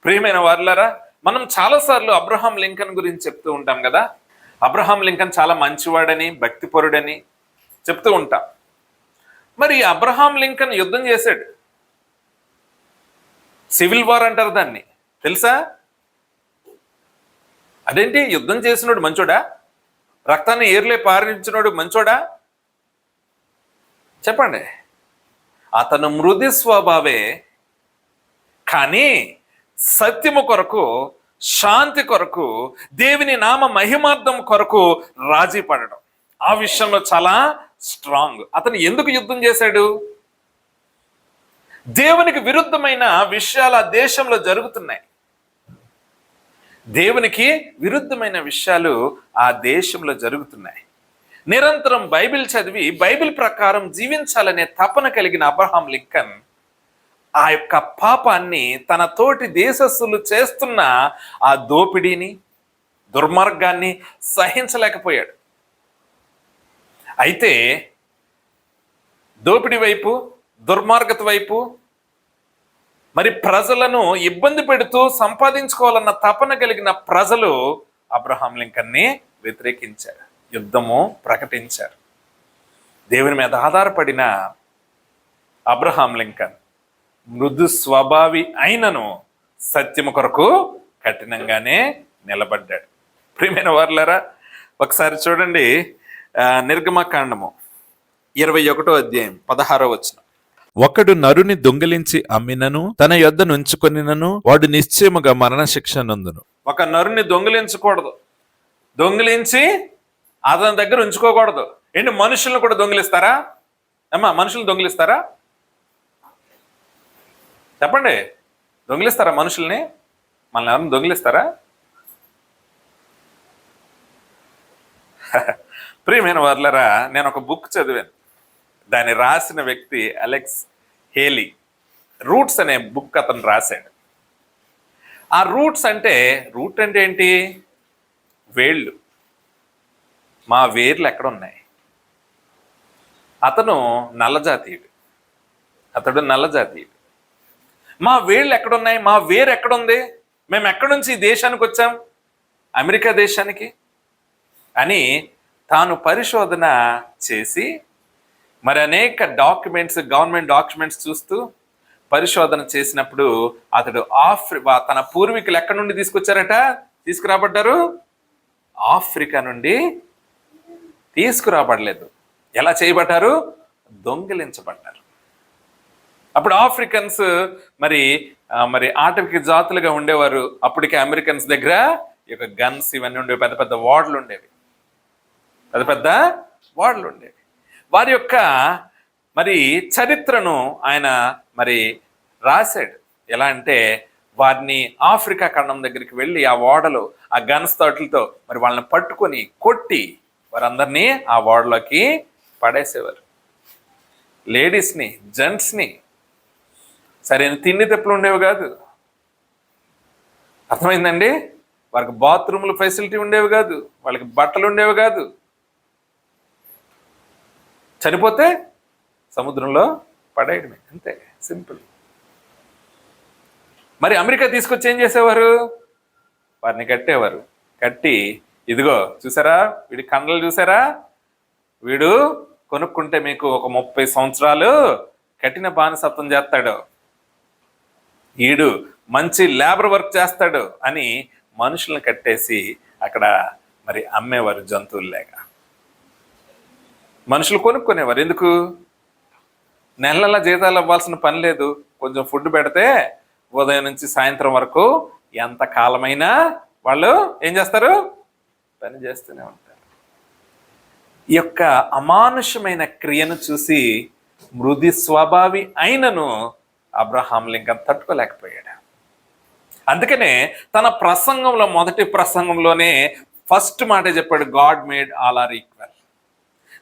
ప్రియమైన వారులారా, మనం చాలాసార్లు అబ్రహాం లింకన్ గురించి చెప్తూ ఉంటాం కదా. అబ్రహాం లింకన్ చాలా మంచివాడని, భక్తిపరుడని చెప్తూ ఉంటాం. మరి అబ్రహాం లింకన్ యుద్ధం చేశాడు. సివిల్ వార్ అంటారు దాన్ని, తెలుసా? అదేంటి, యుద్ధం చేసినోడు మంచోడా? రక్తాన్ని ఏర్లే పారించినోడు మంచోడా? చెప్పండి. అతను మృదు స్వభావే, కానీ సత్యము కొరకు, శాంతి కొరకు, దేవుని నామ మహిమార్థం కొరకు రాజీ పడడం, ఆ విషయంలో చాలా స్ట్రాంగ్. అతను ఎందుకు యుద్ధం చేశాడు? దేవునికి విరుద్ధమైన విషయాలు ఆ దేశంలో జరుగుతున్నాయి. దేవునికి విరుద్ధమైన విషయాలు ఆ దేశంలో జరుగుతున్నాయి. నిరంతరం బైబిల్ చదివి బైబిల్ ప్రకారం జీవించాలనే తపన కలిగిన అబ్రహాం లింకన్ ఆ యొక్క పాపాన్ని, తన తోటి దేశస్థులు చేస్తున్న ఆ దోపిడీని, దుర్మార్గాన్ని సహించలేకపోయాడు. అయితే దోపిడీ వైపు, దుర్మార్గత వైపు, మరి ప్రజలను ఇబ్బంది పెడుతూ సంపాదించుకోవాలన్న తపన కలిగిన ప్రజలు అబ్రహాం లింకన్ని వ్యతిరేకించారు, యుద్ధము ప్రకటించారు. దేవుని మీద ఆధారపడిన అబ్రహాం లింకన్ మృదు స్వభావి అయినను సత్యము కొరకు కఠినంగానే నిలబడ్డాడు. ప్రియమైన వారులారా, ఒకసారి చూడండి, నిర్గమకాండము 21వ అధ్యాయం 16వ వచనం. ఒకడు నరుని దొంగిలించి అమ్మినను తన యొద్ద నుంచుకొనినను వాడు నిశ్చయముగా మరణశిక్ష నందును. ఒక నరుని దొంగిలించకూడదు, దొంగిలించి అతని దగ్గర ఉంచుకోకూడదు. ఏంటి, మనుషులను కూడా దొంగిలిస్తారా? అమ్మా, మనుషులను దొంగిలిస్తారా? చెప్పండి, దొంగిలిస్తారా మనుషుల్ని? మనల్ని ఎవరిని దొంగిలిస్తారా? ప్రియమైన వారులారా, నేను ఒక బుక్ చదివాను. దాన్ని రాసిన వ్యక్తి అలెక్స్ హేలీ. రూట్స్ అనే బుక్ అతను రాశాడు. ఆ రూట్ అంటే ఏంటి? వేళ్ళు. మా వేర్లు ఎక్కడ ఉన్నాయి? అతడు నల్లజాతీయుడు. మా వేళ్ళు ఎక్కడున్నాయి? మా వేరు ఎక్కడుంది? మేము ఎక్కడి నుంచి ఈ దేశానికి వచ్చాం? అమెరికా దేశానికి అని తాను పరిశోధన చేసి, మరి అనేక డాక్యుమెంట్స్, గవర్నమెంట్ డాక్యుమెంట్స్ చూస్తూ పరిశోధన చేసినప్పుడు అతడు తన పూర్వీకులు ఎక్కడి నుండి తీసుకురాబడ్డారు? ఆఫ్రికా నుండి తీసుకురాబడలేదు. ఎలా చేయబడ్డారు? దొంగిలించబడ్డారు. అప్పుడు ఆఫ్రికన్స్ మరి ఆటవిక జాతులుగా ఉండేవారు. అప్పటికే అమెరికన్స్ దగ్గర ఈ యొక్క గన్స్ ఇవన్నీ ఉండేవి, పెద్ద పెద్ద వార్డులు ఉండేవి. వారి యొక్క మరి చరిత్రను ఆయన మరి రాశాడు. ఎలా అంటే, వారిని ఆఫ్రికా ఖండం దగ్గరికి వెళ్ళి ఆ ఓడలో ఆ గన్స్ తోటలతో మరి వాళ్ళని పట్టుకొని కొట్టి వారందరినీ ఆ ఓడలోకి పడేసేవారు. లేడీస్ని, జెంట్స్ని. సరైన తిండి తెప్పులు ఉండేవి కాదు, అర్థమైందండి? వారికి బాత్రూములు ఫెసిలిటీ ఉండేవి కాదు, వాళ్ళకి బట్టలు ఉండేవి కాదు. చనిపోతే సముద్రంలో పడేయడమే, అంతే, సింపుల్. మరి అమెరికా తీసుకొచ్చి ఏం చేసేవారు? వారిని కట్టేవారు. కట్టి, ఇదిగో చూసారా, వీడి కండలు చూసారా, వీడు కొనుక్కుంటే మీకు ఒక 30 సంవత్సరాలు కఠిన బానిసత్వం చేస్తాడు, వీడు మంచి లేబర్ వర్క్ చేస్తాడు అని మనుషులను కట్టేసి అక్కడ మరి అమ్మేవారు, జంతువుల్లాగా. మనుషులు కొనుక్కునేవారు. ఎందుకు? నెలల జీతాలు ఇవ్వాల్సిన పని లేదు. కొంచెం ఫుడ్ పెడితే ఉదయం నుంచి సాయంత్రం వరకు ఎంత కాలమైనా వాళ్ళు ఏం చేస్తారు? పని చేస్తూనే ఉంటారు. ఈ యొక్క అమానుషమైన క్రియను చూసి మృదు స్వభావి అయినను అబ్రహాం లింకన్ తట్టుకోలేకపోయాడు. అందుకనే తన ప్రసంగంలో, మొదటి ప్రసంగంలోనే ఫస్ట్ మాట చెప్పాడు, God made all are equal.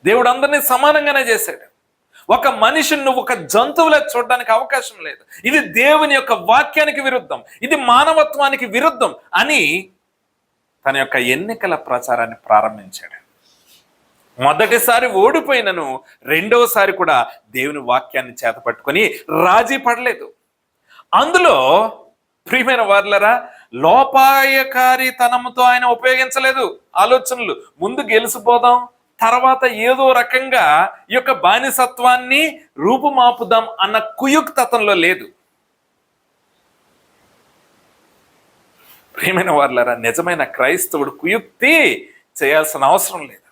దేవుడు అందరినీ సమానంగానే చేశాడు. ఒక మనిషిని నువ్వు ఒక జంతువులా చూడడానికి అవకాశం లేదు. ఇది దేవుని యొక్క వాక్యానికి విరుద్ధం, ఇది మానవత్వానికి విరుద్ధం అని తన యొక్క ఎన్నికల ప్రచారాన్ని ప్రారంభించాడు. మొదటిసారి ఓడిపోయినను రెండవసారి కూడా దేవుని వాక్యాన్ని చేతపట్టుకొని రాజీ పడలేదు. అందులో ప్రియమైన వారులరా, లోపాయకారితనంతో ఆయన ఉపయోగించలేదు ఆలోచనలు. ముందు గెలిసిపోదాం, తర్వాత ఏదో రకంగా ఈ యొక్క బానిసత్వాన్ని రూపుమాపుదాం అన్న కుయుక్తతంలో లేదు. ప్రియమైన వారులారా, నిజమైన క్రైస్తవుడు కుయుక్తి చేయాల్సిన అవసరం లేదు.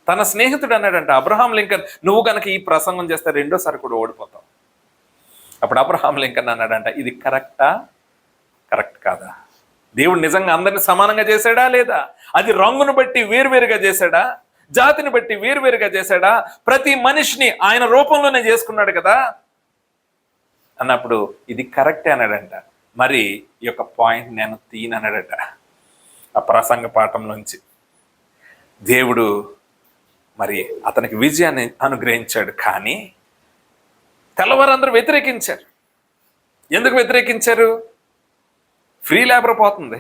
తన స్నేహితుడు అన్నాడంట, అబ్రహాం లింకన్, నువ్వు కనుక ఈ ప్రసంగం చేస్తే రెండోసారి కూడా ఓడిపోతావు. అప్పుడు అబ్రహాం లింకన్ అన్నాడంట, ఇది కరెక్టా, కరెక్ట్ కాదా? దేవుడు నిజంగా అందరిని సమానంగా చేశాడా లేదా? అది రంగును బట్టి వేరువేరుగా చేశాడా? జాతిని బట్టి వేరువేరుగా చేశాడా? ప్రతి మనిషిని ఆయన రూపంలోనే చేసుకున్నాడు కదా అన్నప్పుడు ఇది కరెక్టే అన్నాడంట. మరి ఈ యొక్క పాయింట్ నేను తీయనన్నాడట ఆ ప్రసంగ పాఠంలోంచి. దేవుడు మరి అతనికి విజయాన్ని అనుగ్రహించాడు. కానీ తెల్లవారందరూ వ్యతిరేకించారు. ఎందుకు వ్యతిరేకించారు? ఫ్రీ లేబర్ పోతుంది,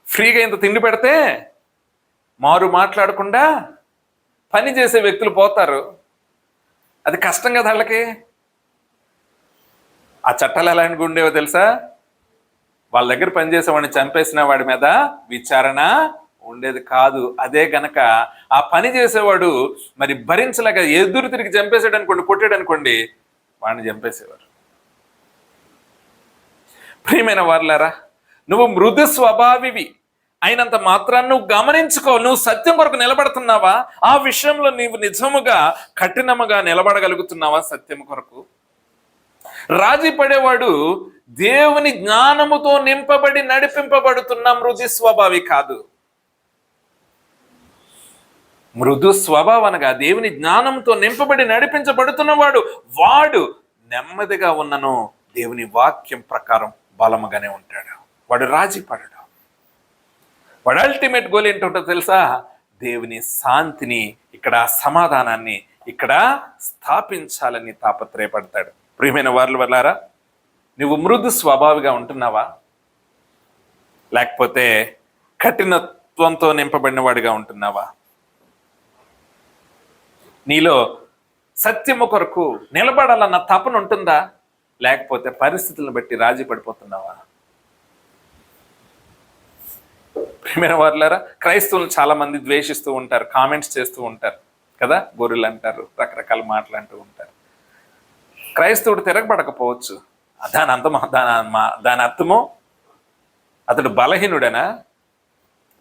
ఫ్రీగా ఇంత తిండి పెడితే మారు మాట్లాడకుండా పని చేసే వ్యక్తులు పోతారు, అది కష్టం కదా వాళ్ళకి. ఆ చట్టాలు ఎలాంటివి ఉండేవో తెలుసా? వాళ్ళ దగ్గర పనిచేసేవాడిని చంపేసిన వాడి మీద విచారణ ఉండేది కాదు. అదే గనక ఆ పని చేసేవాడు మరి భరించలేక ఎదురు తిరిగి చంపేసాడు అనుకోండి, కొట్టాడు అనుకోండి, వాడిని చంపేసేవారు. ప్రియమైన వారులారా, నువ్వు మృదు స్వభావివి అయినంత మాత్రాన్ని నువ్వు గమనించుకో. నువ్వు సత్యం కొరకు నిలబడుతున్నావా? ఆ విషయంలో నీవు నిజముగా కఠినముగా నిలబడగలుగుతున్నావా సత్యం కొరకు? రాజీ పడేవాడు దేవుని జ్ఞానముతో నింపబడి నడిపింపబడుతున్న మృదు స్వభావి కాదు. మృదు స్వభావం అనగా దేవుని జ్ఞానంతో నింపబడి నడిపించబడుతున్నవాడు, వాడు నెమ్మదిగా ఉన్నను దేవుని వాక్యం ప్రకారం బలముగానే ఉంటాడు. వాడు రాజీ పడడు. వాడు అల్టిమేట్ గోల్ ఏంటంటో తెలుసా? దేవుని శాంతిని, ఇక్కడ సమాధానాన్ని ఇక్కడ స్థాపించాలని తాపత్రయపడతాడు. ప్రియమైన వారుల వల్లారా, నువ్వు మృదు స్వభావిగా ఉంటున్నావా, లేకపోతే కఠినత్వంతో నింపబడిన వాడిగా ఉంటున్నావా? నీలో సత్యము కొరకు నిలబడాలన్న తపన ఉంటుందా, లేకపోతే పరిస్థితులను బట్టి రాజీ పడిపోతున్నావా? ప్రియమైన వారులారా, క్రైస్తవులు చాలా మంది ద్వేషిస్తూ ఉంటారు, కామెంట్స్ చేస్తూ ఉంటారు కదా, గొర్రెలు అంటారు, రకరకాల మాటలు అంటూ ఉంటారు. క్రైస్తవుడు తిరగబడకపోవచ్చు, దాని అర్థము అతడు బలహీనుడనా?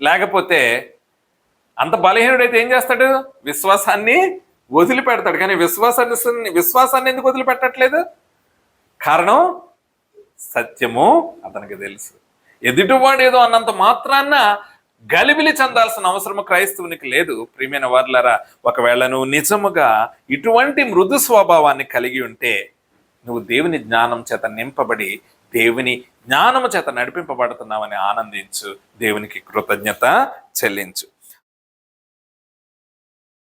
లేకపోతే అంత బలహీనుడైతే ఏం చేస్తాడు? విశ్వాసాన్ని వదిలిపెడతాడు. కానీ విశ్వాసాన్ని ఎందుకు వదిలిపెట్టట్లేదు? కారణం సత్యము అతనికి తెలుసు. ఎదుటివాడు ఏదో అన్నంత మాత్రాన్న గలిబిలి చెందాల్సిన అవసరము క్రైస్తవునికి లేదు. ప్రియమైన వారులారా, ఒకవేళ నువ్వు నిజముగా ఇటువంటి మృదు స్వభావాన్ని కలిగి ఉంటే, నువ్వు దేవుని జ్ఞానం చేత నింపబడి దేవుని జ్ఞానము చేత నడిపింపబడుతున్నావని ఆనందించు, దేవునికి కృతజ్ఞత చెల్లించు.